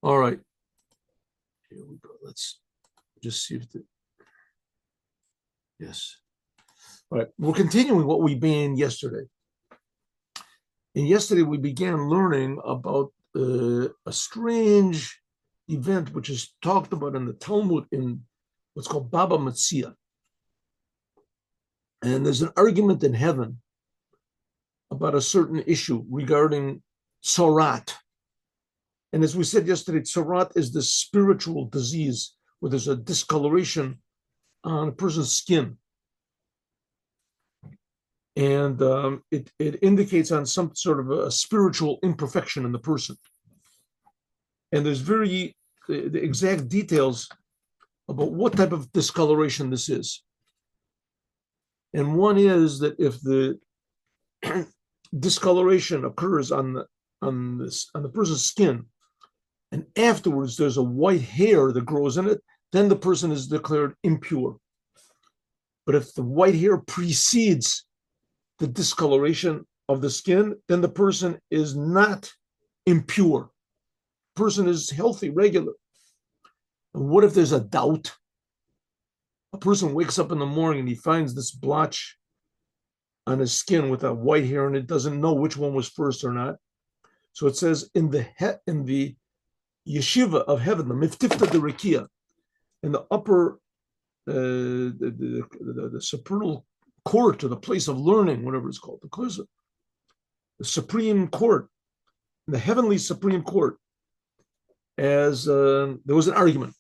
All right. Here we go. Let's just see if yes. All right. We're continuing what we began yesterday. And yesterday we began learning about a strange event which is talked about in the Talmud in what's called Baba Metzia. And there's an argument in heaven about a certain issue regarding Tzorat. And as we said yesterday, Tzorat is the spiritual disease where there's a discoloration on a person's skin. And it indicates on some sort of a spiritual imperfection in the person. And there's the exact details about what type of discoloration this is. And one is that if the discoloration occurs on the person's skin, and afterwards there's a white hair that grows in it, then the person is declared impure. But if the white hair precedes the discoloration of the skin, then the person is not impure. The person is healthy, regular. And what if there's a doubt? A person wakes up in the morning and he finds this blotch on his skin with a white hair and it doesn't know which one was first or not. So it says in the yeshiva of heaven, the miftifta de rekia, in the upper, the supernal court or the place of learning, whatever it's called, the Supreme Court, the heavenly Supreme Court, as there was an argument.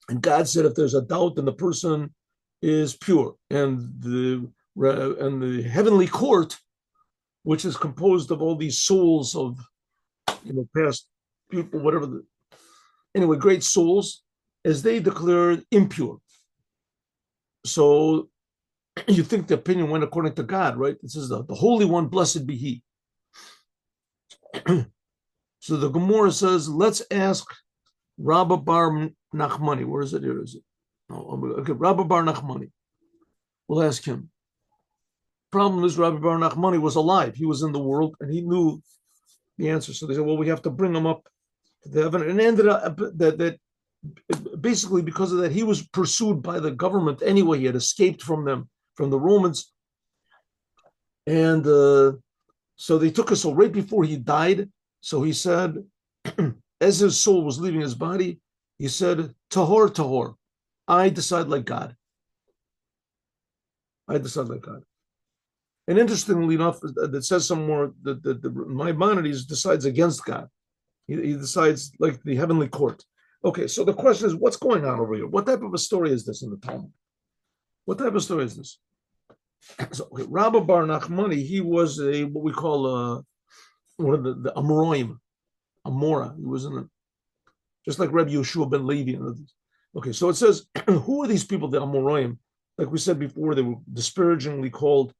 And God said, if there's a doubt, then the person is pure. And the heavenly court, which is composed of all these souls of, past people, whatever. Anyway, great souls, as they declared impure. So you think the opinion went according to God, right? It says the Holy One, blessed be He. So the Gemara says, let's ask Rabba Bar Nachmani. Where is it? Here is it. Okay, Rabba Bar Nachmani. We'll ask him. Problem is, Rabba Bar Nachmani was alive. He was in the world, and he knew the answer. So they said, well, we have to bring him up to the heaven. And ended up that basically because of that, he was pursued by the government anyway. He had escaped from them, from the Romans. And so they took us. So right before he died, so he said, as his soul was leaving his body, he said, Tahor, Tahor, I decide like God. I decide like God. And interestingly enough, it says somewhere that Maimonides decides against God. He decides like the heavenly court. Okay, so the question is, what's going on over here? What type of a story is this in the Talmud? What type of story is this? So, okay, Rabba Bar Nachmani, he was what we call one of the Amoraim, Amora. He was in the, just like Rabbi Yeshua ben Levi. Okay, so it says, who are these people, the Amoraim? Like we said before, they were disparagingly called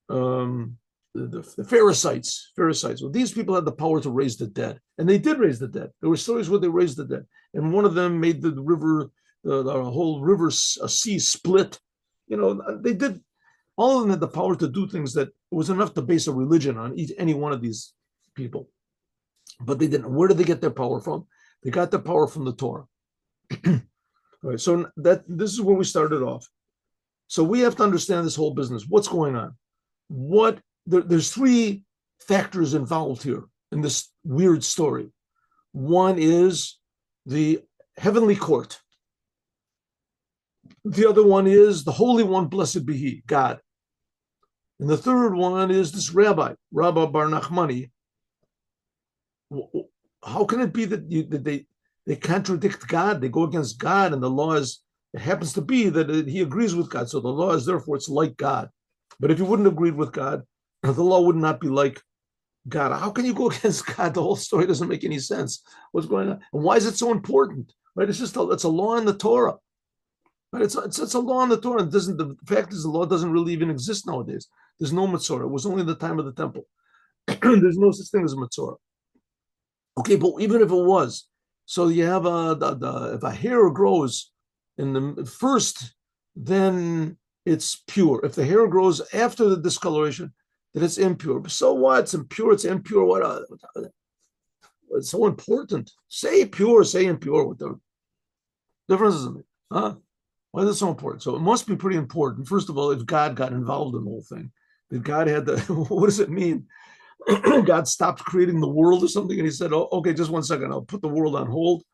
the Pharisees. Well, these people had the power to raise the dead, and they did raise the dead. There were stories where they raised the dead, and one of them made the river, the whole river, a sea split. They did. All of them had the power to do things that was enough to base a religion on any one of these people, but they didn't. Where did they get their power from? They got their power from the Torah. All right, so this is where we started off. So we have to understand this whole business. What's going on? There's three factors involved here in this weird story. One is the heavenly court. The other one is the Holy One, blessed be He, God. And the third one is this Rabba Bar Nachmani. How can it be that they contradict God? They go against God, and the law is, it happens to be that he agrees with God. So the law is, therefore, it's like God. But if you wouldn't agree with God, the law would not be like God. How can you go against God? The whole story doesn't make any sense. What's going on? And why is it so important? Right? It's a law in the Torah. Right? It's a law in the Torah. The fact is, the law doesn't really even exist nowadays. There's no Matzorah. It was only in the time of the temple. There's no such thing as a Matzorah. Okay, but even if it was, so you have if a hair grows in the first, then it's pure. If the hair grows after the discoloration, then it's impure. So what? It's impure. What? It's so important. Say pure, say impure. What the difference is it? Huh? Why is it so important? So it must be pretty important. First of all, if God got involved in the whole thing, that God had to, what does it mean? God stopped creating the world or something, and he said, "Oh, okay, just 1 second. I'll put the world on hold."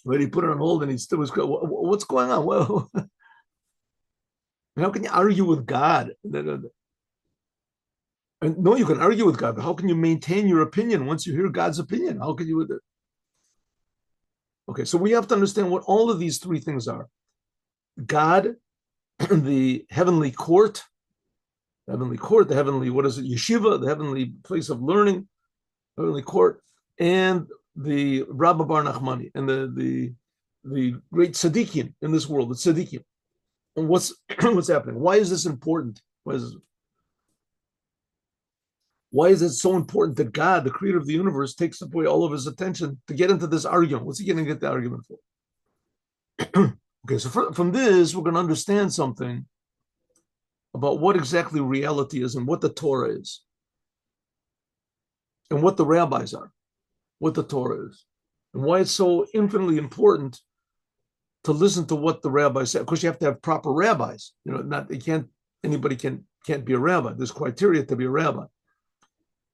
But he put it on hold, and he still was. What's going on? Well, how can you argue with God? And no, you can argue with God, but how can you maintain your opinion once you hear God's opinion? How can you? Okay, so we have to understand what all of these three things are: God, the heavenly court, the heavenly, what is it, yeshiva, the heavenly place of learning, heavenly court, and the Rabba Bar Nachmani, and the great tzaddikim in this world, the tzaddikim. And what's happening? Why is this important? Why is it so important that God, the creator of the universe, takes away all of his attention to get into this argument? What's he going to get the argument for? Okay, so from this, we're going to understand something about what exactly reality is and what the Torah is, and what the rabbis are, what the Torah is, and why it's so infinitely important to listen to what the rabbis say. Of course, you have to have proper rabbis. Anybody can't be a rabbi. There's criteria to be a rabbi.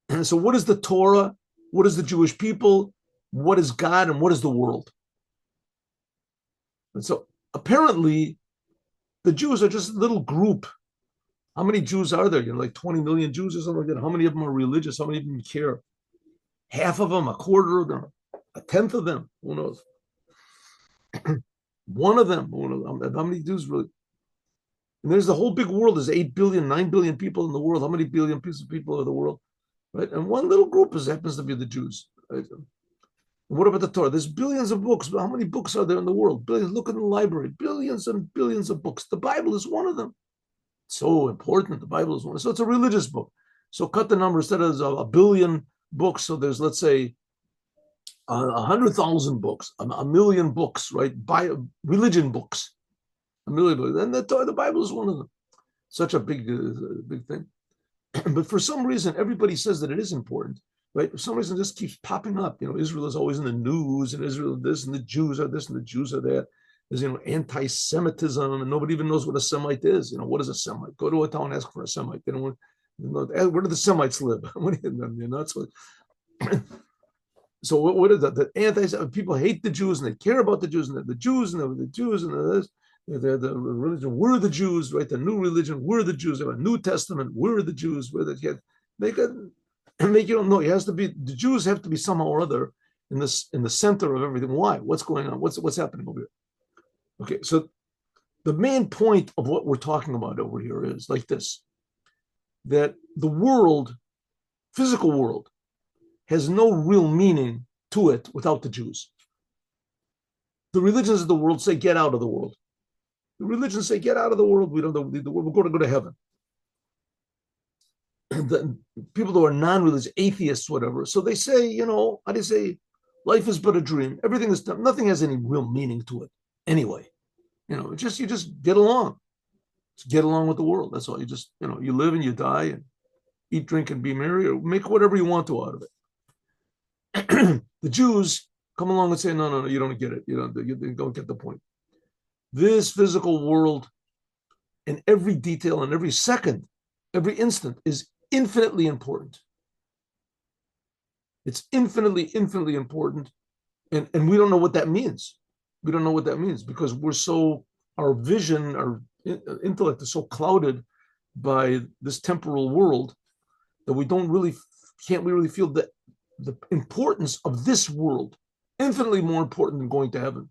And so what is the Torah? What is the Jewish people? What is God? And what is the world? And so apparently the Jews are just a little group. How many Jews are there? Like 20 million Jews or something like that. How many of them are religious? How many of them care? Half of them, a quarter of them, a tenth of them, who knows? One of them, how many Jews really? And there's the whole big world. There's 8 billion, 9 billion people in the world. How many billion pieces of people are in the world? Right? And one little group happens to be the Jews. Right? What about the Torah? There's billions of books. But how many books are there in the world? Billions. Look in the library. Billions and billions of books. The Bible is one of them. So important. The Bible is one. So it's a religious book. So cut the number. Instead of a billion books, so there's, let's say, 100,000 books, a million books, right? Religion books, a million books. And the Bible is one of them. Such a big thing. But for some reason, everybody says that it is important, right? For some reason, it just keeps popping up. Israel is always in the news, and Israel this, and the Jews are this, and the Jews are that. There's, anti-Semitism, and nobody even knows what a Semite is. What is a Semite? Go to a town and ask for a Semite. They don't know. Where do the Semites live? That's what. So what is that? The anti people hate the Jews, and they care about the Jews, and they're the Jews, and they're the Jews, and they're the religion. We're the Jews, right? The new religion. We're the Jews. They have a New Testament. We're the Jews. We're the make you know. It has to be, the Jews have to be somehow or other in the center of everything. Why? What's going on? What's happening over here? Okay, so the main point of what we're talking about over here is like this: that the world, physical world, has no real meaning to it without the Jews. The religions of the world say, get out of the world. The religions say, get out of the world. We don't need the world. We're going to go to heaven. The people who are non-religious, atheists, whatever, so they say, how do you say, life is but a dream. Everything is, nothing has any real meaning to it anyway. You just get along. Just get along with the world. That's all. You live and you die and eat, drink, and be merry, or make whatever you want to out of it. The Jews come along and say, no, you don't get it. You don't get the point. This physical world, in every detail, in every second, every instant, is infinitely important. It's infinitely important. And we don't know what that means. We don't know what that means because our vision, our intellect is so clouded by this temporal world that we can't really feel the importance of this world, infinitely more important than going to heaven.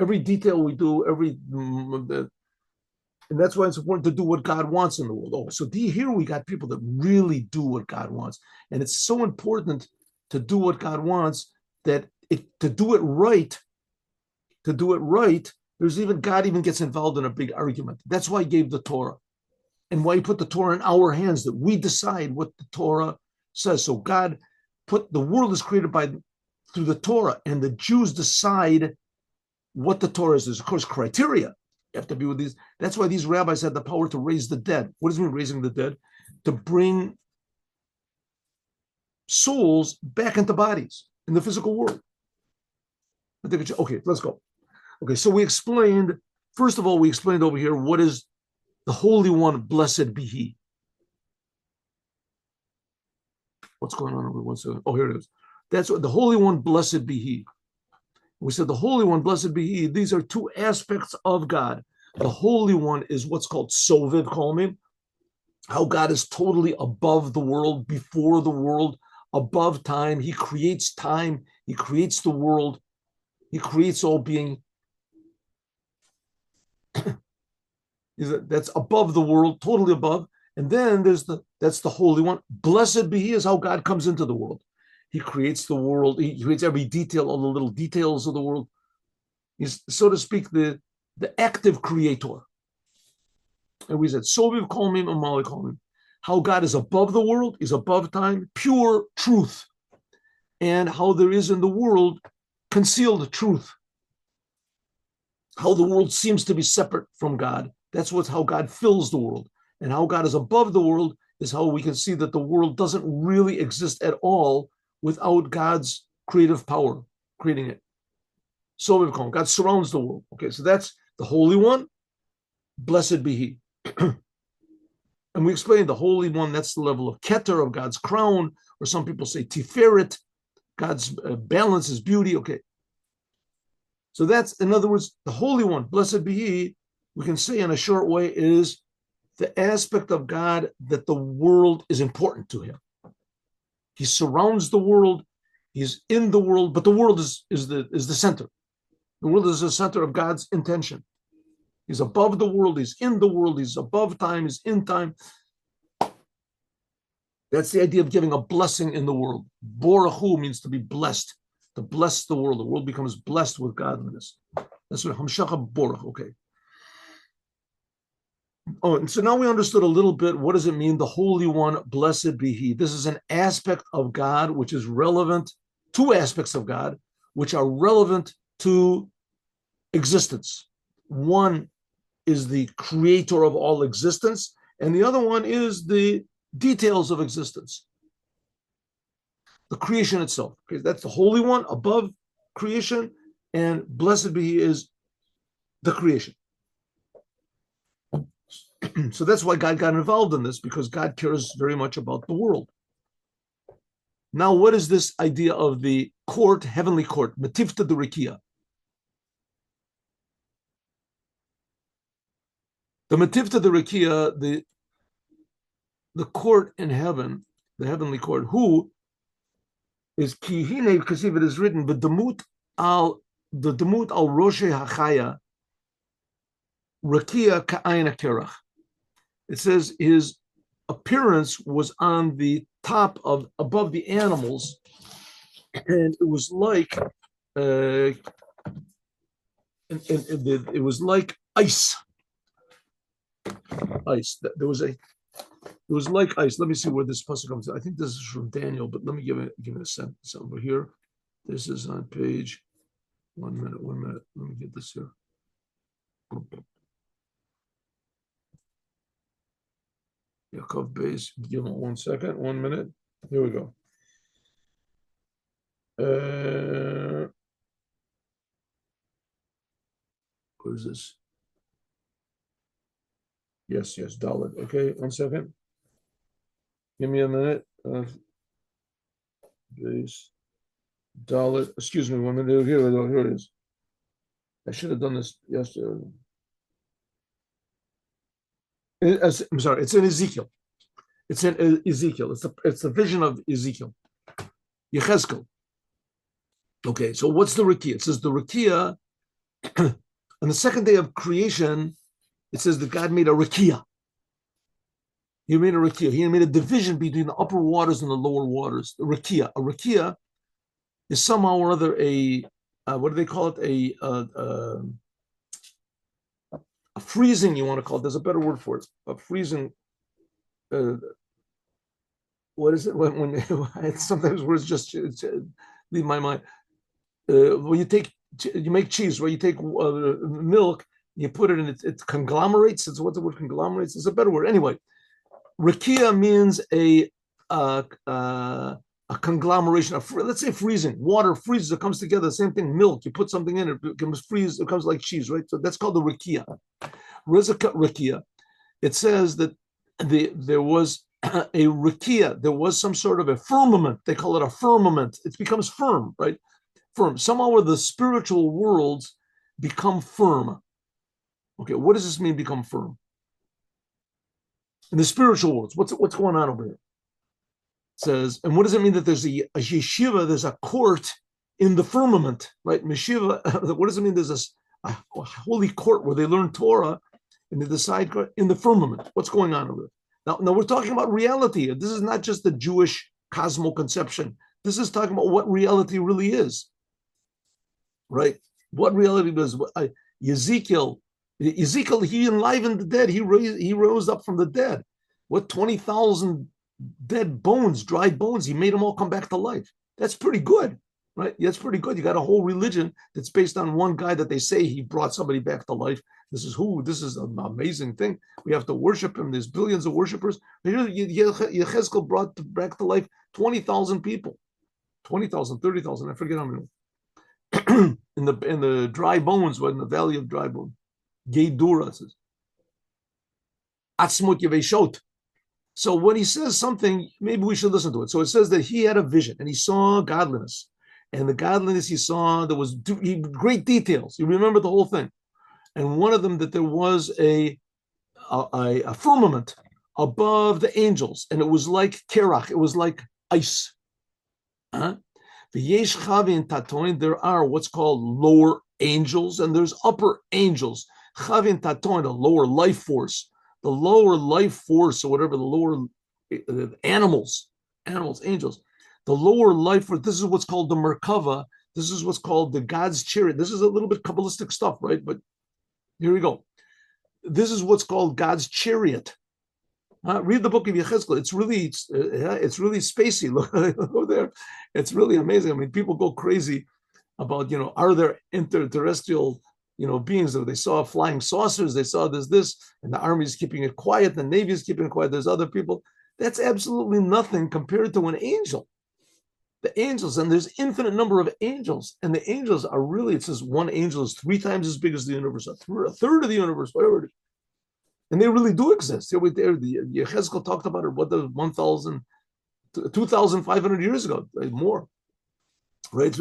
Every detail we do, and that's why it's important to do what God wants in the world. Oh, so here we got people that really do what God wants. And it's so important to do what God wants that to do it right, God even gets involved in a big argument. That's why he gave the Torah. And why he put the Torah in our hands, that we decide what the Torah says. So God the world is created through the Torah, and the Jews decide what the Torah is. There's, of course, criteria. You have to be with these. That's why these rabbis had the power to raise the dead. What does it mean, raising the dead? To bring souls back into bodies in the physical world. Okay, let's go. Okay, so first of all, we explained over here what is the Holy One, blessed be He. What's going on over once? Oh, here it is. That's what the Holy One, blessed be He. We said the Holy One, blessed be He. These are two aspects of God. The Holy One is what's called Soviv Kolmim, how God is totally above the world, before the world, above time. He creates time. He creates the world. He creates all being. That's above the world, totally above. And then that's the Holy One. Blessed be He is how God comes into the world. He creates the world. He creates every detail, all the little details of the world. He's, so to speak, the active creator. And we said, Soviv Kolmim and Mali Kolmim. How God is above the world, is above time, pure truth. And how there is in the world concealed truth. How the world seems to be separate from God. That's how God fills the world. And how God is above the world is how we can see that the world doesn't really exist at all without God's creative power creating it. So we've called God surrounds the world. Okay, so that's the Holy One. Blessed be He. And we explained the Holy One, that's the level of Keter, of God's crown, or some people say Tiferet, God's balance, His beauty. Okay. So that's, in other words, the Holy One, blessed be He, we can say in a short way, is the aspect of God that the world is important to Him. He surrounds the world, He's in the world, but the world is the center. The world is the center of God's intention. He's above the world, He's in the world, He's above time, He's in time. That's the idea of giving a blessing in the world. Borachu means to be blessed, to bless the world. The world becomes blessed with godliness. That's what Hamshacha Borach, okay. Oh, and so now we understood a little bit, what does it mean, the Holy One, blessed be He. This is an aspect of God which is relevant, two aspects of God, which are relevant to existence. One is the creator of all existence, and the other one is the details of existence. The creation itself. Okay, that's the Holy One above creation, and blessed be He is the creation. So that's why God got involved in this, because God cares very much about the world. Now, what is this idea of the court, heavenly court, Matifta de Rikia? The Matifta de Rikia, the court in heaven, the heavenly court, who is Kihine, because if it is written, the Demut al Roshe Hachaya, Rikia Ka'ayin Kerach. It says his appearance was on the top of above the animals, and it was like it was like ice. There was like ice. Let me see where this pasuk comes. I think this is from Daniel, but let me give it a sentence over here. This is on page. 1 minute. Let me get this here. Yaakov base. Give it 1 second. 1 minute. Here we go. Where is this? Yes, Dalit. Okay, 1 second. Give me a minute. Base. Dalit. Excuse me, 1 minute. Here it is. I should have done this yesterday. I'm sorry, it's in Ezekiel. It's in Ezekiel. It's the vision of Ezekiel. Yechezkel. Okay, so what's the Rikia? It says the Rikia, on the second day of creation, it says that God made a Rikia. He made a Rikia. He made a division between the upper waters and the lower waters. The Rikia. A Rikia is somehow or other what do they call it? A freezing, you want to call it. There's a better word for it. A freezing. What is it? When sometimes words just leave my mind. When you make cheese, where you take milk, you put it in it conglomerates. It's what the word conglomerates. It's a better word. Anyway, Rikia means a conglomeration of, let's say, freezing. Water freezes, it comes together. The same thing, milk. You put something in it, it becomes freeze. It becomes like cheese, right? So that's called the rakia. Rakia. It says that there was a rakia. There was some sort of a firmament. They call it a firmament. It becomes firm, right? Firm. Somehow the spiritual worlds become firm. Okay, what does this mean, become firm? In the spiritual worlds, what's going on over here? Says, and what does it mean that there's a yeshiva, there's a court in the firmament, right? Meshiva, what does it mean there's a holy court where they learn Torah and they decide in the firmament? What's going on over there? Now we're talking about reality. This is not just the Jewish cosmo-conception. This is talking about what reality really is, right? What reality is. Ezekiel, he enlivened the dead. He rose up from the dead. What, 20,000 dead bones, dried bones, he made them all come back to life. That's pretty good, right? That's pretty good. You got a whole religion that's based on one guy that they say he brought somebody back to life. This is an amazing thing. We have to worship him. There's billions of worshipers. Yechezkel brought back to life 20,000 people. 20,000, 30,000, I forget how many. in the dry bones, in the valley of dry bones. Geidura says. Atzmut Yeveshot. So when he says something, maybe we should listen to it. So it says that he had a vision and he saw godliness. And the godliness he saw, there was great details. You remember the whole thing. And one of them, that there was a firmament above the angels. And it was like kerach. It was like ice. The yesh chavin tatoin, there are what's called lower angels and there's upper angels. Chavin tatoin, a lower life force. The lower life force, or whatever, the lower animals, angels, the lower life force, this is what's called the Merkava. This is what's called the God's chariot. This is a little bit Kabbalistic stuff, right? But here we go. This is what's called God's chariot. Read the book of Yechezkel. It's really spacey. Look there. It's really amazing. I mean, people go crazy about, are there interterrestrial beings that they saw flying saucers, they saw this, and the army is keeping it quiet, the Navy is keeping it quiet, there's other people. That's absolutely nothing compared to an angel. The angels, and there's infinite number of angels, and the angels are really, it says one angel is 3 times as big as the universe, a third of the universe, whatever it is. And they really do exist. The Yechezkel talked about it, 2,500 years ago, more. Right?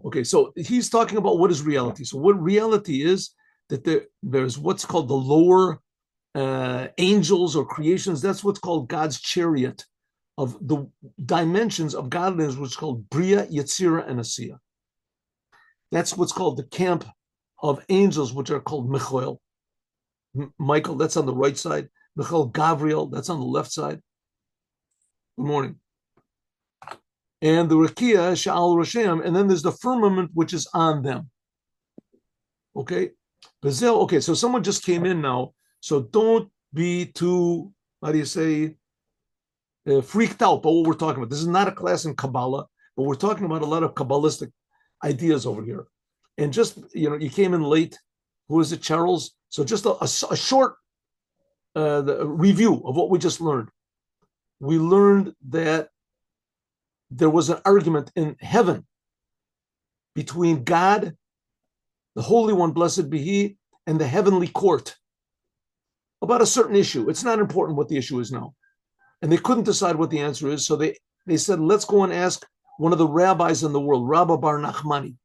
Okay, so he's talking about what is reality. So what reality is, that there's what's called the lower angels or creations. That's what's called God's chariot of the dimensions of godliness, which is called Bria, Yetzira, and Asiya. That's what's called the camp of angels, which are called Michael. Michael, that's on the right side. Michael Gabriel, that's on the left side. Good morning. And the Rakia, Sha'al Rashem, and then there's the firmament which is on them. Okay? Okay, so someone just came in now, so don't be too, freaked out by what we're talking about. This is not a class in Kabbalah, but we're talking about a lot of Kabbalistic ideas over here. And just, you came in late. Who is it, Charles? So just a short review of what we just learned. We learned that there was an argument in heaven between God, the Holy One, blessed be He, and the heavenly court about a certain issue. It's not important what the issue is now. And they couldn't decide what the answer is. So they said, let's go and ask one of the rabbis in the world, Rabbi Bar Nachmani.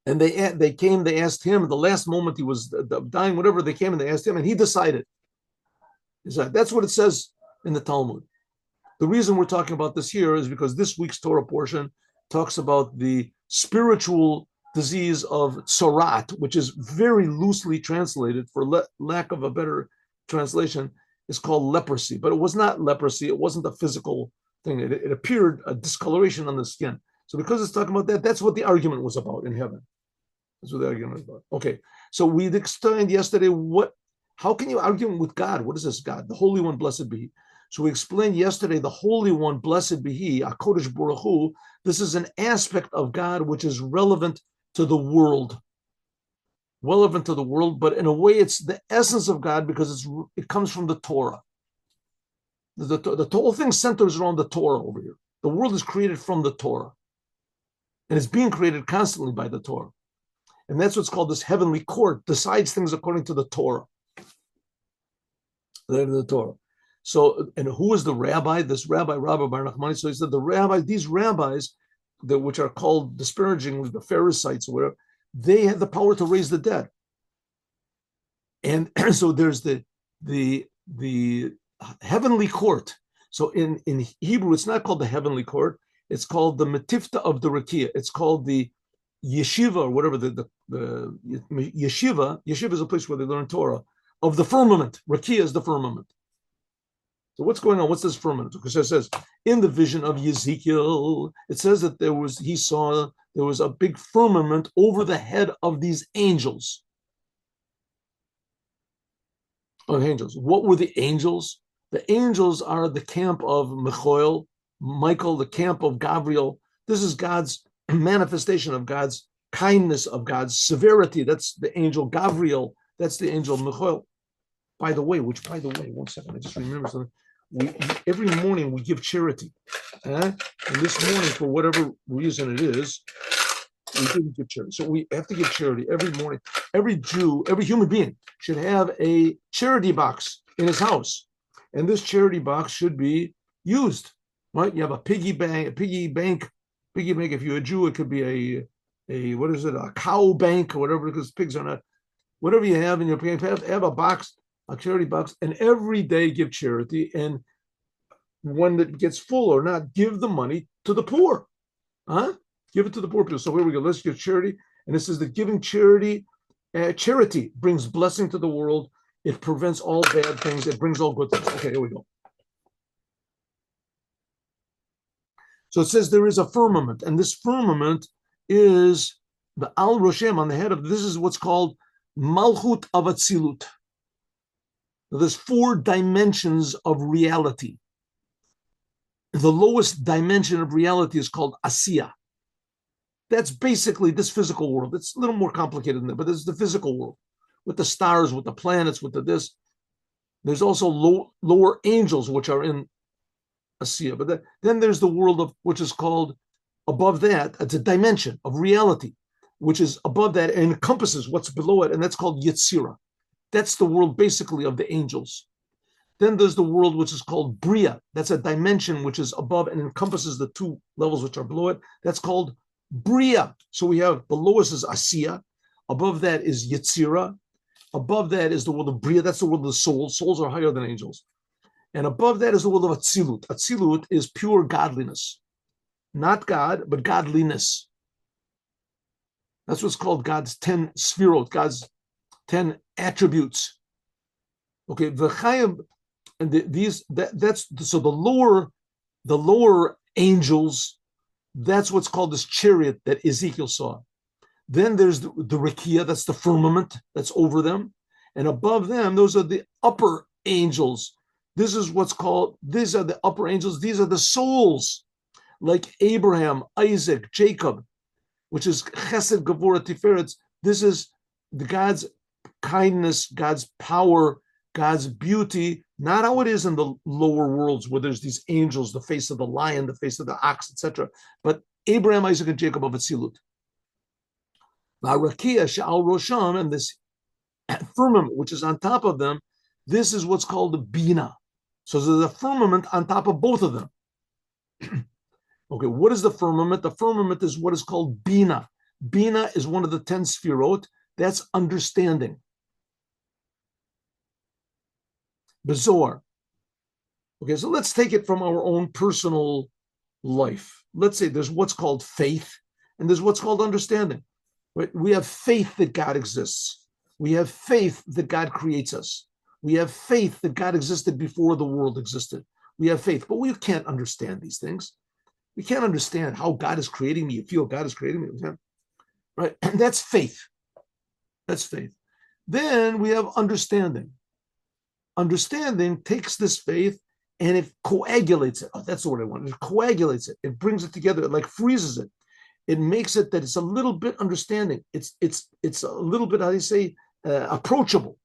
And they asked him at the last moment, he was dying, whatever, they came and they asked him, and he decided. That's what it says in the Talmud. The reason we're talking about this here is because this week's Torah portion talks about the spiritual disease of tzorat, which is very loosely translated, for lack of a better translation, is called leprosy. But it was not leprosy. It wasn't a physical thing. It appeared a discoloration on the skin. So because it's talking about that, that's what the argument was about in heaven. That's what the argument was about. Okay, so we explained yesterday how can you argue with God? What is this God? The Holy One, blessed be He. So we explained yesterday, the Holy One, blessed be He, HaKodesh Baruch Hu, this is an aspect of God which is relevant to the world. Relevant to the world, but in a way it's the essence of God because it comes from the Torah. The whole thing centers around the Torah over here. The world is created from the Torah, and it's being created constantly by the Torah. And that's what's called this heavenly court, decides things according to the Torah. The Torah. So, and who is the rabbi? This Rabbi Bar Nachmani. So he said these rabbis, which are called disparagingly the Pharisees or whatever, they have the power to raise the dead. And so there's the heavenly court. So in Hebrew, it's not called the heavenly court. It's called the Metifta of the Rakia. It's called the yeshiva or whatever. The yeshiva is a place where they learn Torah of the firmament. Rakia is the firmament. So what's going on? What's this firmament? Because it says in the vision of Ezekiel, it says that he saw there was a big firmament over the head of these angels. What were the angels? The angels are the camp of Michael, the camp of Gabriel. This is God's manifestation of God's kindness, of God's severity. That's the angel Gabriel. That's the angel Michael. By the way, 1 second, I just remember something. Every morning we give charity. And this morning, for whatever reason it is, we didn't give charity. So we have to give charity every morning. Every Jew, every human being should have a charity box in his house. And this charity box should be used, right? You have a piggy bank. If you're a Jew, it could be a cow bank or whatever, because pigs are not, whatever you have in your bank, have a box, a charity box, and every day give charity. And when it gets full or not, give the money to the poor. Give it to the poor people. So here we go. Let's give charity. And this is that giving charity. Charity brings blessing to the world. It prevents all bad things. It brings all good things. Okay, here we go. So it says there is a firmament, and this firmament is the Al Roshem on the head of. This is what's called Malchut of Atzilut. There's 4 dimensions of reality. The lowest dimension of reality is called Asiya. That's basically this physical world. It's a little more complicated than that, but this is the physical world with the stars, with the planets, with this. There's also lower angels, which are in Asiya. But then there's the world of which is called above that. It's a dimension of reality, which is above that and encompasses what's below it, and that's called Yetzirah. That's the world basically of the angels. Then there's the world which is called Bria. That's a dimension which is above and encompasses the 2 levels which are below it. That's called Bria. So we have the lowest is Asiya. Above that is Yetzirah. Above that is the world of Bria. That's the world of the souls. Souls are higher than angels. And above that is the world of Atzilut. Atzilut is pure godliness. Not God, but godliness. That's what's called God's 10 sphirot, God's 10 attributes. Okay, v'chayim, and so the lower angels. That's what's called this chariot that Ezekiel saw. Then there's the Rakia, that's the firmament that's over them. And above them, those are the upper angels. This is what's called, these are the upper angels. These are the souls, like Abraham, Isaac, Jacob, which is Chesed, Gevurah, Tiferet. This is God's kindness, God's power, God's beauty, not how it is in the lower worlds where there's these angels, the face of the lion, the face of the ox, etc. But Abraham, Isaac, and Jacob of Atzilut. Rakia, Sha'al Rosham, and this firmament, which is on top of them, this is what's called the Bina. So there's a firmament on top of both of them. Okay, what is the firmament? The firmament is what is called Bina. Bina is one of the 10 sphirot. That's understanding. Bizarre. Okay, so let's take it from our own personal life. Let's say there's what's called faith, and there's what's called understanding. Right? We have faith that God exists. We have faith that God creates us. We have faith that God existed before the world existed. We have faith, but we can't understand these things. We can't understand how God is creating me. You feel God is creating me, right? And that's faith. That's faith. Then we have understanding. Understanding takes this faith and it coagulates it. Oh, that's the word I want. It coagulates it. It brings it together. It like freezes it. It makes it that it's a little bit understanding. It's a little bit, how do you say, approachable.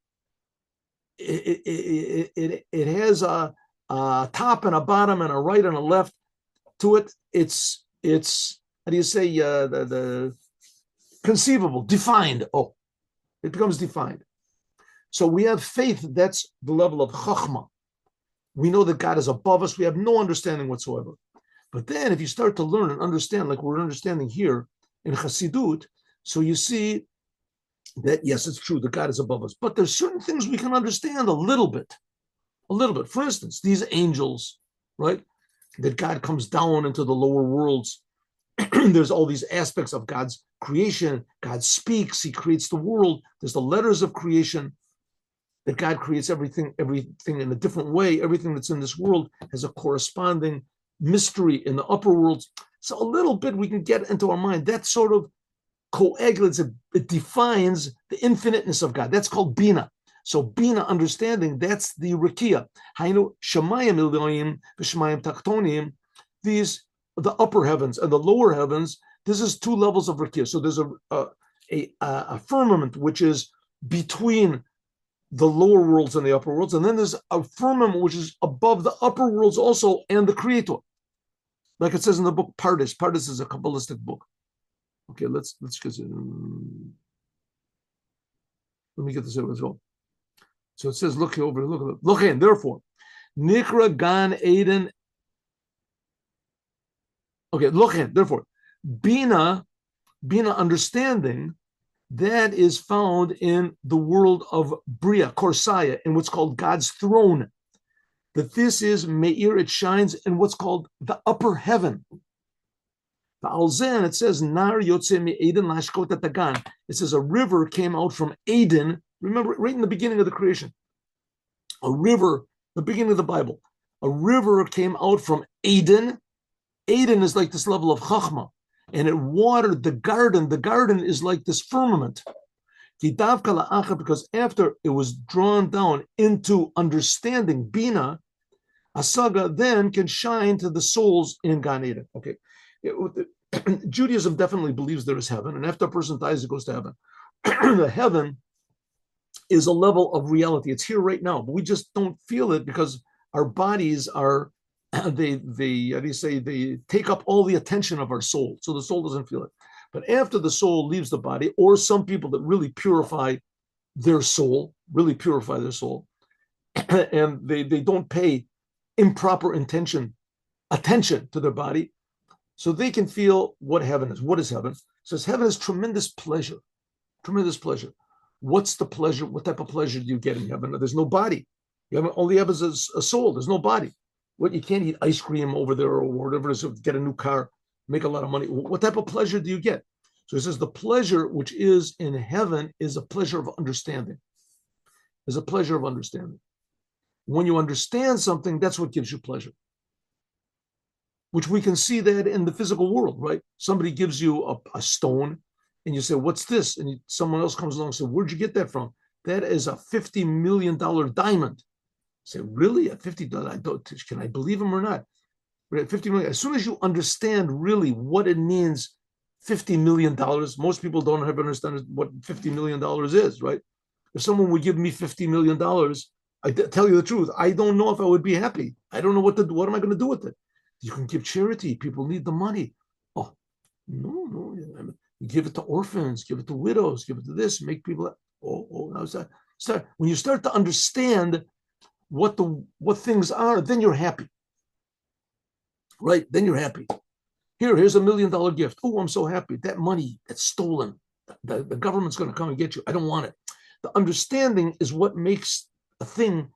It has top and a bottom and a right and a left to it. It's how do you say the conceivable, defined. Oh, it becomes defined. So we have faith. That's the level of chachma. We know that God is above us. We have no understanding whatsoever. But then if you start to learn and understand, like we're understanding here in Chassidut, so you see that, yes, it's true that God is above us. But there's certain things we can understand a little bit. A little bit. For instance, these angels, right? That God comes down into the lower worlds. There's all these aspects of God's creation. God speaks. He creates the world. There's the letters of creation. That God creates everything in a different way. Everything that's in this world has a corresponding mystery in the upper worlds. So a little bit we can get into our mind. That sort of coagulates, it defines the infiniteness of God. That's called Bina. So Bina, understanding, that's the Rikia. Hainu Shemayim Iloyim v'Shemayim Taktonim. These, the upper heavens and the lower heavens, this is two levels of Rikia. So there's a firmament which is between the lower worlds and the upper worlds, and then there's a firmament which is above the upper worlds also and the Creator, like it says in the book Pardes. Pardes is a Kabbalistic book. Okay, let's get it. Let me get this over as well. So it says, look over, look in. Therefore, Nikra Gan Eden. Okay, look in. Therefore, Bina understanding. That is found in the world of Bria, Korsaya, in what's called God's throne. That this is Meir, it shines in what's called the upper heaven. The Alzen, it says, Nar Yotze Me'eden Lashkot Tagan. It says a river came out from Eden. Remember, right in the beginning of the creation. A river, the beginning of the Bible. A river came out from Eden. Eden is like this level of Chachma. And it watered the garden. The garden is like this firmament. Because after it was drawn down into understanding, Bina, Asaga then can shine to the souls in Gan Eden. Okay. Judaism definitely believes there is heaven. And after a person dies, it goes to heaven. The heaven is a level of reality. It's here right now. But we just don't feel it because our bodies are they take up all the attention of our soul, so the soul doesn't feel it. But after the soul leaves the body, or some people that really purify their soul, and they don't pay improper attention to their body, so they can feel what heaven is. What is heaven? It says heaven is tremendous pleasure. What's the pleasure? What type of pleasure do you get in heaven? There's no body. All you have is a soul. There's no body. What, you can't eat ice cream over there or whatever it is, get a new car, make a lot of money. What type of pleasure do you get? So he says the pleasure which is in heaven is a pleasure of understanding. When you understand something, that's what gives you pleasure. Which we can see that in the physical world, right? Somebody gives you a stone and you say, what's this? And someone else comes along and says, where'd you get that from? That is a $50 million diamond. Say, really? At $50, can I believe him or not? But at $50 million, as soon as you understand really what it means, $50 million, most people don't ever understand what $50 million is, right? If someone would give me $50 million, I tell you the truth, I don't know if I would be happy. I don't know what am I going to do with it? You can give charity. People need the money. Oh, no. You give it to orphans, give it to widows, give it to this, make people, now start. When you start to understand what things are, then you're happy. Right? Then you're happy. Here's $1 million gift. Oh, I'm so happy. That money, that's stolen. The government's going to come and get you. I don't want it. The understanding is what makes a thing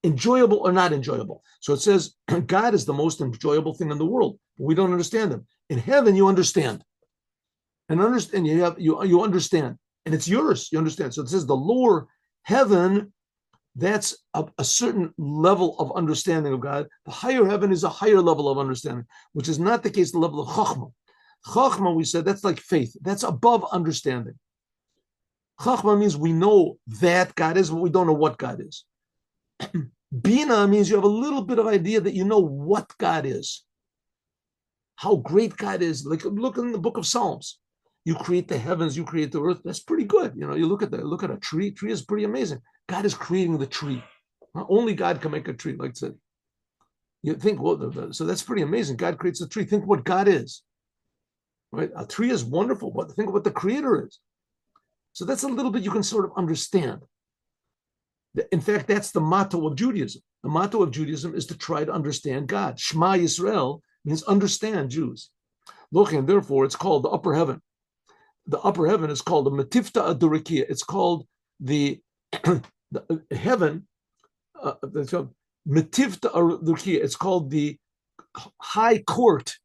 enjoyable or not enjoyable. So it says God is the most enjoyable thing in the world. We don't understand him. In heaven, you understand. And you understand. And it's yours. You understand. So it says the lower heaven, that's a certain level of understanding of God. The higher heaven is a higher level of understanding, which is not the case, the level of Chachma. Chachma, we said, that's like faith. That's above understanding. Chachma means we know that God is, but we don't know what God is. Bina means you have a little bit of idea that you know what God is. How great God is. Like, look in the book of Psalms. You create the heavens, you create the earth. That's pretty good. You look at a tree. Tree is pretty amazing. God is creating the tree. Only God can make a tree, like I said. You think, well, so that's pretty amazing. God creates a tree. Think what God is, right? A tree is wonderful, but think what the creator is. So that's a little bit you can sort of understand. In fact, that's the motto of Judaism. The motto of Judaism is to try to understand God. Shema Yisrael means understand Jews. Look, and therefore it's called the upper heaven. The upper heaven is called the Metifta Adurikia. It's called the, the heaven, Metifta Adurikia. It's called the high court,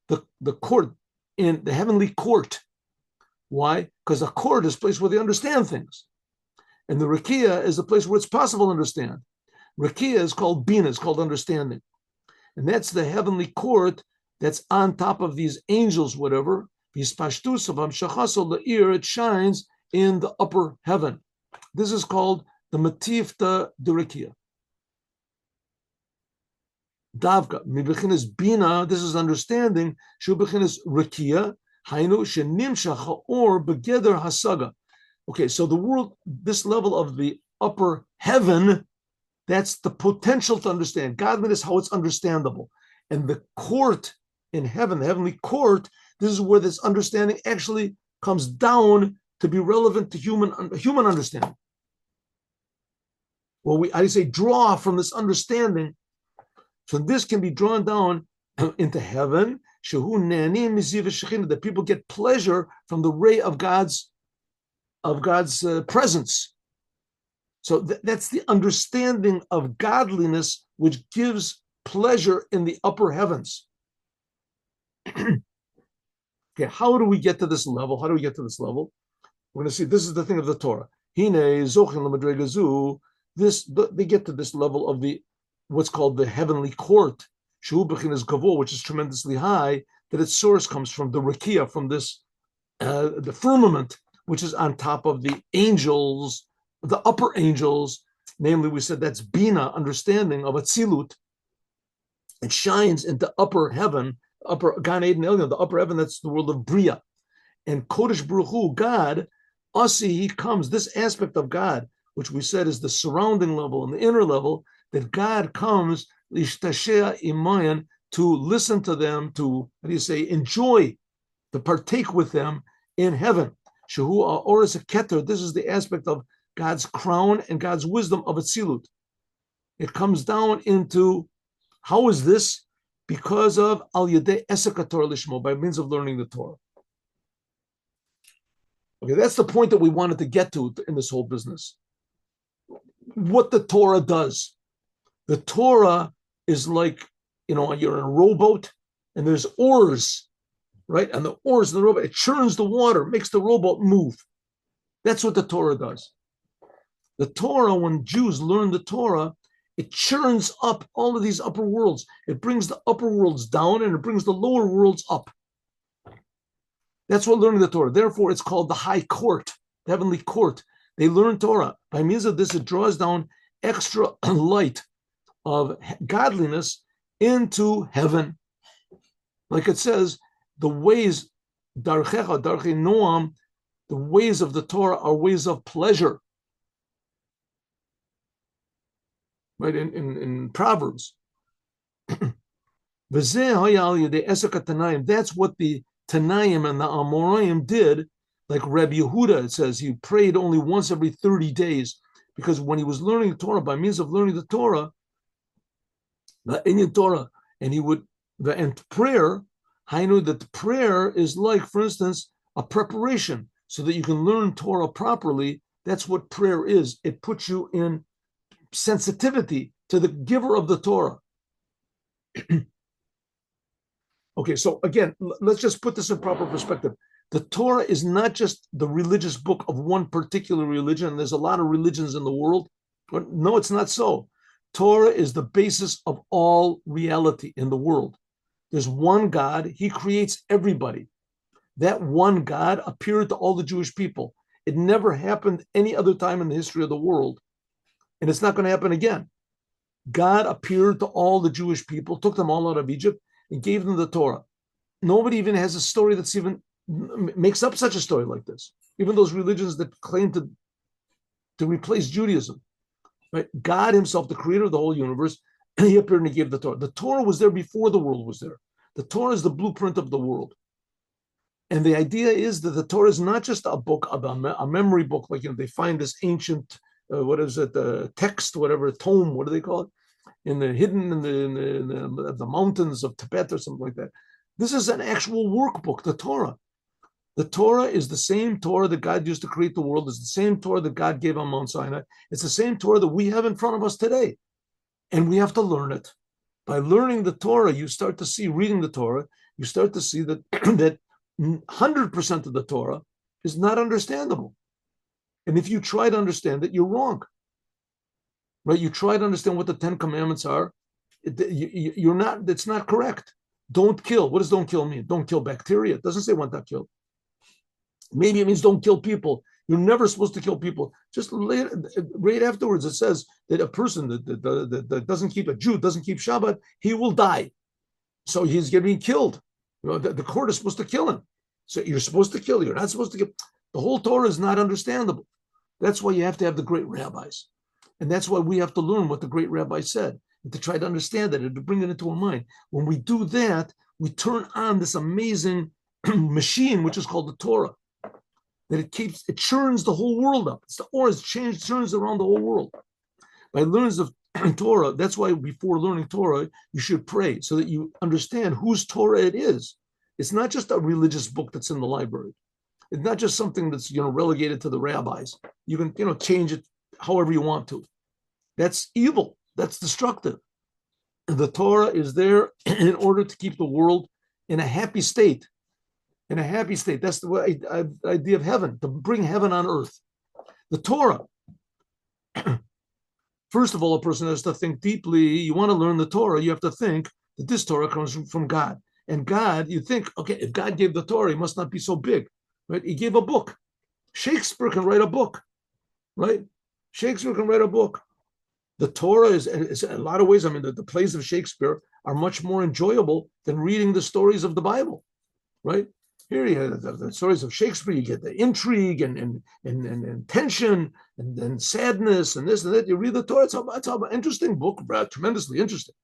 the court in the heavenly court. Why? Because a court is a place where they understand things. And the Rakia is the place where it's possible to understand. Rakia is called Bina, it's called understanding. And that's the heavenly court that's on top of these angels, whatever. It shines in the upper heaven. This is called the Matifta Durakia. Davka, Mibechinas Bina, this is understanding, Shubechinas Rakia, Hainu Shenimshacha or Begeder Hasaga. Okay, so the world, this level of the upper heaven, that's the potential to understand. Godliness, how it's understandable. And the court in heaven, the heavenly court, this is where this understanding actually comes down to be relevant to human understanding. Well, I say draw from this understanding. So this can be drawn down into heaven, that people get pleasure from the ray of God's presence. So that's the understanding of godliness, which gives pleasure in the upper heavens. Okay, how do we get to this level? We're going to see, this is the thing of the Torah. They get to this level of the what's called the heavenly court, which is tremendously high, that its source comes from the Rakia, from this the firmament, which is on top of the angels, the upper angels. Namely, we said that's Bina, understanding of Atzilut. It shines into upper heaven, upper Gan Eden Elyon, the upper heaven, that's the world of Bria. And Kodesh Baruch Hu, God, Asi, he comes, this aspect of God, which we said is the surrounding level and the inner level, that God comes, Lishtashea Imayan, to listen to them, to, enjoy, to partake with them in heaven. Shehu Oris Keter, this is the aspect of God's crown and God's wisdom of Atzilut. It comes down into, how is this? Because of Al Yedei Esek Torah Lishmo, by means of learning the Torah. Okay, that's the point that we wanted to get to in this whole business. What the Torah does. The Torah is like, you're in a rowboat and there's oars, right? And the oars in the rowboat, it churns the water, makes the rowboat move. That's what the Torah does. The Torah, when Jews learn the Torah, it churns up all of these upper worlds. It brings the upper worlds down and it brings the lower worlds up. That's what learning the Torah. Therefore, it's called the high court, the heavenly court. They learn Torah. By means of this, it draws down extra light of godliness into heaven. Like it says, the ways, darchecha, darchei noam, the ways of the Torah are ways of pleasure. Right, in Proverbs. That's what the Tanaim and the Amoraim did. Like Rabbi Yehuda, it says he prayed only once every 30 days, because when he was learning the Torah, by means of learning the Torah, and he would, and prayer, I know that prayer is like, for instance, a preparation so that you can learn Torah properly. That's what prayer is. It puts you in sensitivity to the giver of the Torah. Okay, so again, let's just put this in proper perspective. The Torah is not just the religious book of one particular religion. There's a lot of religions in the world. But no, it's not so. Torah is the basis of all reality in the world. There's one God. He creates everybody. That one God appeared to all the Jewish people. It never happened any other time in the history of the world. And it's not going to happen again. God appeared to all the Jewish people, took them all out of Egypt, and gave them the Torah. Nobody even has a story that's even makes up such a story like this. Even those religions that claim to replace Judaism. Right? God himself, the creator of the whole universe, he appeared and he gave the Torah. The Torah was there before the world was there. The Torah is the blueprint of the world. And the idea is that the Torah is not just a book, a memory book, like, they find this ancient, what is it, text, whatever, tome, what do they call it? Hidden in the mountains of Tibet or something like that. This is an actual workbook, the Torah. The Torah is the same Torah that God used to create the world. It's the same Torah that God gave on Mount Sinai. It's the same Torah that we have in front of us today. And we have to learn it. By learning the Torah, you start to see, reading the Torah, you start to see that, that 100% of the Torah is not understandable. And if you try to understand it, you're wrong. Right? You try to understand what the 10 commandments are, you're not, it's not correct. Don't kill. What does don't kill mean? Don't kill bacteria. It doesn't say want to kill. Maybe it means don't kill people. You're never supposed to kill people. Just right afterwards, it says that a person that doesn't keep, a Jew doesn't keep Shabbat, he will die. So he's getting killed. The court is supposed to kill him. So you're supposed to kill. You're not supposed to kill. The whole Torah is not understandable. That's why you have to have the great rabbis. And that's why we have to learn what the great rabbi said, and to try to understand it and to bring it into our mind. When we do that, we turn on this amazing machine, which is called the Torah. That it churns the whole world up. It's the Torah churns around the whole world. By learning of Torah, that's why before learning Torah, you should pray so that you understand whose Torah it is. It's not just a religious book that's in the library. It's not just something that's relegated to the rabbis. You can change it however you want to. That's evil. That's destructive. The Torah is there in order to keep the world in a happy state. In a happy state. That's the idea of heaven, to bring heaven on earth. The Torah. First of all, a person has to think deeply. You want to learn the Torah, you have to think that this Torah comes from God. And God, you think, okay, if God gave the Torah, he must not be so big. Right? He gave a book. Shakespeare can write a book. Right? Shakespeare can write a book. The Torah is in a lot of ways, the plays of Shakespeare are much more enjoyable than reading the stories of the Bible. Right? Here you have the stories of Shakespeare, you get the intrigue and tension and sadness and this and that. You read the Torah, it's an interesting book, tremendously interesting.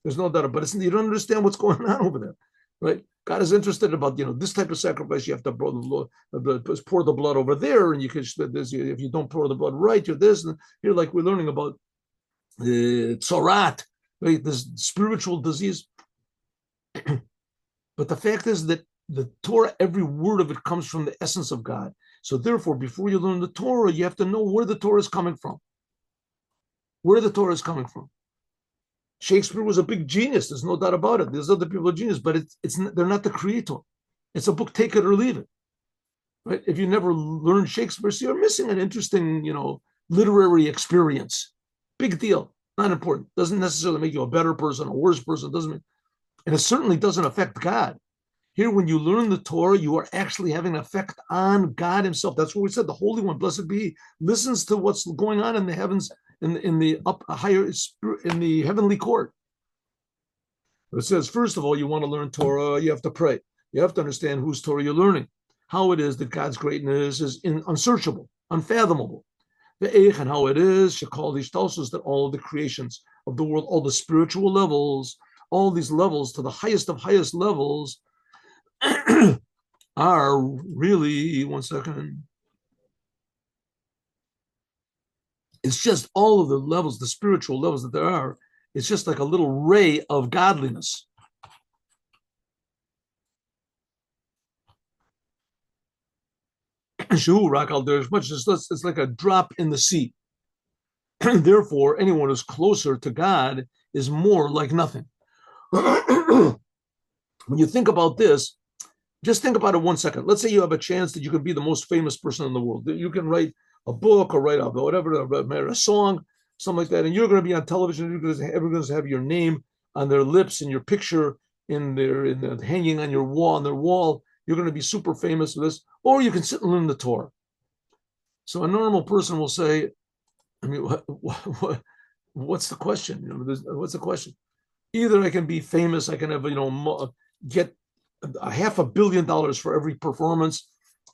There's no doubt, but you don't understand what's going on over there, right? God is interested about, this type of sacrifice, you have to pour the blood over there, and you can, if you don't pour the blood right, you're this, and here, like we're learning about tzorat, right? This spiritual disease. But the fact is that the Torah, every word of it comes from the essence of God. So therefore, before you learn the Torah, you have to know where the Torah is coming from. Where the Torah is coming from. Shakespeare was a big genius. There's no doubt about it. There's other people who are genius, but they're not the creator. It's a book, take it or leave it. Right? If you never learn Shakespeare, so you're missing an interesting, literary experience. Big deal. Not important. Doesn't necessarily make you a better person, a worse person. And it certainly doesn't affect God. Here, when you learn the Torah, you are actually having an effect on God himself. That's what we said. The Holy One, blessed be he, listens to what's going on in the heavens, in the heavenly court. It says, first of all, you want to learn Torah, you have to pray. You have to understand whose Torah you're learning, how it is that God's greatness is unsearchable, unfathomable. And how it is, that all of the creations of the world, all the spiritual levels, all these levels to the highest of highest levels, are really, one second. It's just all of the levels, the spiritual levels that there are. It's just like a little ray of godliness. There's much. It's like a drop in the sea. Therefore, anyone who's closer to God is more like nothing. When you think about this, just think about it 1 second. Let's say you have a chance that you can be the most famous person in the world. That you can write a book or write a song, something like that, and you're going to be on television. Everyone's going to have your name on their lips and your picture hanging on your wall, on their wall. You're going to be super famous for this, or you can sit and learn the Torah. So a normal person will say, what's the question? What's the question? Either I can be famous, I can have, get $500 million for every performance,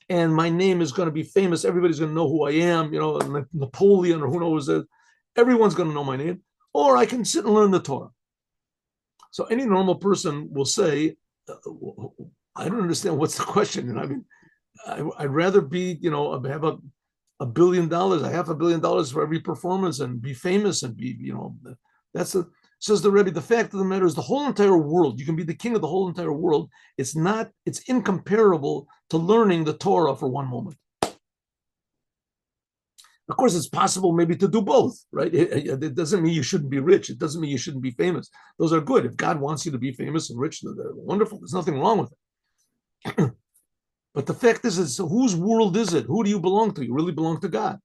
and my name is going to be famous. Everybody's going to know who I am, Napoleon or who knows it. Everyone's going to know my name. Or I can sit and learn the Torah. So any normal person will say, I don't understand what's the question. And I mean, I'd rather be, have $1 billion, $500 million for every performance and be famous and be, that's the, says the Rebbe, the fact of the matter is the whole entire world, you can be the king of the whole entire world. It's incomparable to learning the Torah for one moment. Of course, it's possible maybe to do both, right? It doesn't mean you shouldn't be rich. It doesn't mean you shouldn't be famous. Those are good. If God wants you to be famous and rich, they're wonderful. There's nothing wrong with it. But the fact is, whose world is it? Who do you belong to? You really belong to God.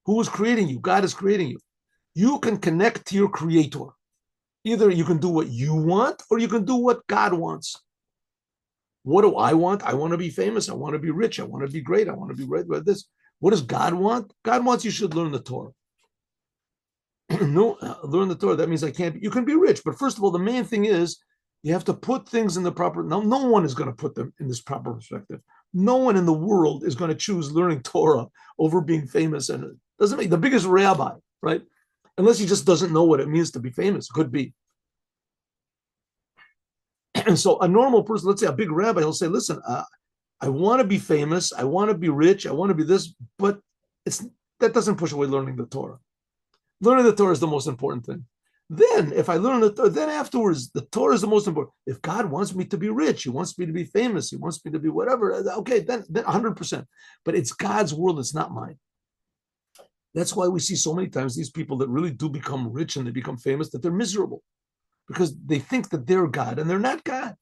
Who is creating you? God is creating you. You can connect to your creator. Either you can do what you want or you can do what God wants. What do I want? I want to be famous. I want to be rich. I want to be great. I want to be right with this. What does God want? God wants you should learn the Torah. No, learn the Torah. That means you can be rich. But first of all, the main thing is you have to put things in the proper. Now, no one is going to put them in this proper perspective. No one in the world is going to choose learning Torah over being famous. And it doesn't make the biggest rabbi, right? Unless he just doesn't know what it means to be famous. Could be. And so a normal person, let's say a big rabbi, he'll say, listen, I want to be famous. I want to be rich. I want to be this, but that doesn't push away learning the Torah. Learning the Torah is the most important thing. Then if I learn the Torah, then afterwards, the Torah is the most important. If God wants me to be rich, he wants me to be famous, he wants me to be whatever, okay, then 100%. But it's God's world, it's not mine. That's why we see so many times these people that really do become rich and they become famous, that they're miserable because they think that they're God and they're not God.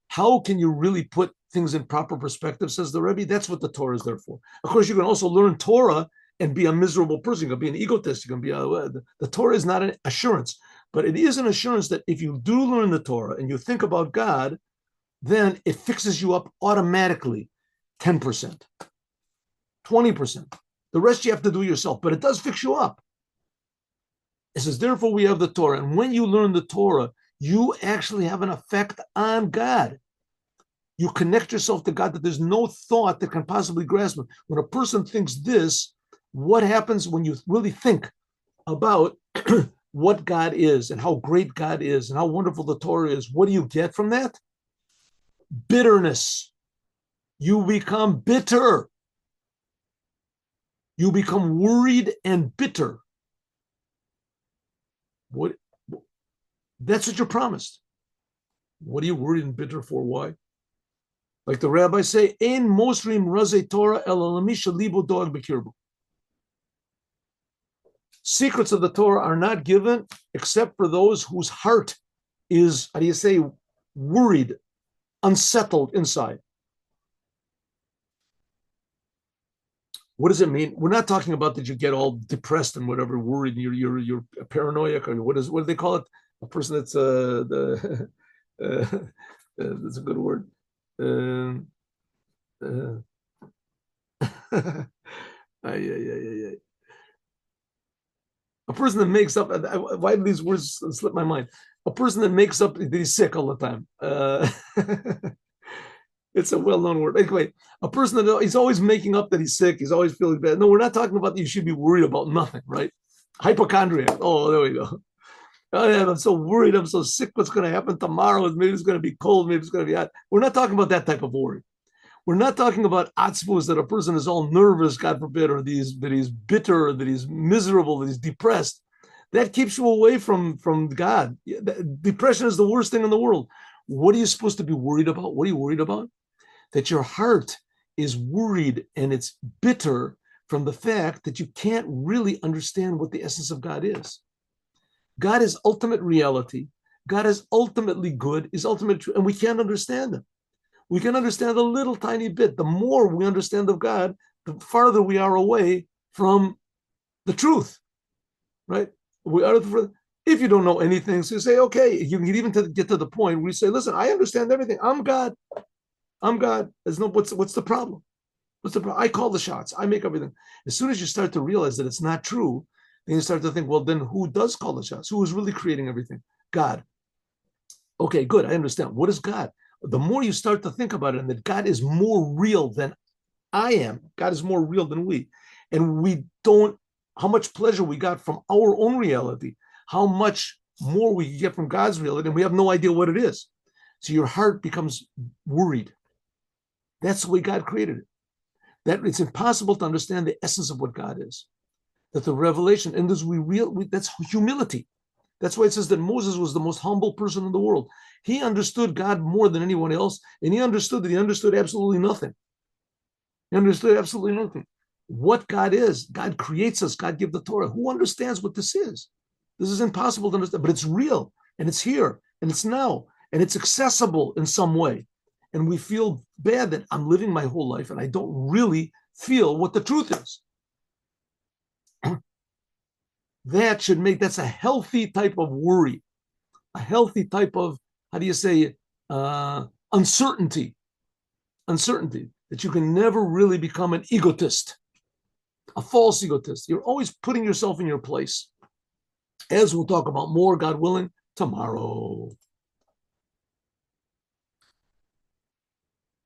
How can you really put things in proper perspective, says the Rebbe? That's what the Torah is there for. Of course, you can also learn Torah and be a miserable person. You can be an egotist. You can be the Torah is not an assurance, but it is an assurance that if you do learn the Torah and you think about God, then it fixes you up automatically 10%, 20%. The rest you have to do yourself, but it does fix you up. It says, therefore, we have the Torah. And when you learn the Torah, you actually have an effect on God. You connect yourself to God that there's no thought that can possibly grasp it. When a person thinks this, what happens when you really think about what God is and how great God is and how wonderful the Torah is? What do you get from that? Bitterness. You become bitter. You become worried and bitter. That's what you're promised. What are you worried and bitter for? Why? Like the rabbis say, "Ein mosrim razei Torah el alamisha libo doag bekirbu." Secrets of the Torah are not given except for those whose heart is, how do you say, worried, unsettled inside. What does it mean? We're not talking about that you get all depressed and whatever, worried, and you're paranoid, or what do they call it? A person that's that's a good word. A person that makes up, why do these words slip my mind? A person that makes up that he's sick all the time. It's a well-known word. Anyway, a person that he's always making up that he's sick, he's always feeling bad. No, we're not talking about that you should be worried about nothing, right? Hypochondriac. Oh, there we go. Oh, yeah, I'm so worried. I'm so sick. What's going to happen tomorrow? Maybe it's going to be cold. Maybe it's going to be hot. We're not talking about that type of worry. We're not talking about atzvus, that a person is all nervous, God forbid, or that he's bitter, that he's miserable, that he's depressed. That keeps you away from God. Depression is the worst thing in the world. What are you supposed to be worried about? What are you worried about? That your heart is worried and it's bitter from the fact that you can't really understand what the essence of God is. God is ultimate reality. God is ultimately good, is ultimate truth, and we can't understand him. We can understand a little tiny bit. The more we understand of God, the farther we are away from the truth, right? If you don't know anything, so you say, okay, you can even get to the point where you say, listen, I understand everything. I'm God. I'm God. There's no, what's the problem? What's the problem? I call the shots. I make everything. As soon as you start to realize that it's not true, then you start to think, well, then who does call the shots? Who is really creating everything? God. Okay, good. I understand. What is God? The more you start to think about it, and that God is more real than I am, God is more real than we, and we don't how much pleasure we got from our own reality, how much more we get from God's reality, and we have no idea what it is. So your heart becomes worried. That's the way God created it. That it's impossible to understand the essence of what God is. That the revelation, and that's humility. That's why it says that Moses was the most humble person in the world. He understood God more than anyone else, and he understood that he understood absolutely nothing. He understood absolutely nothing. What God is, God creates us, God gave the Torah. Who understands what this is? This is impossible to understand, but it's real, and it's here, and it's now, and it's accessible in some way. And we feel bad that I'm living my whole life and I don't really feel what the truth is. That's a healthy type of worry, a healthy type of, how do you say, uncertainty, that you can never really become an egotist, a false egotist. You're always putting yourself in your place, as we'll talk about more, God willing, tomorrow.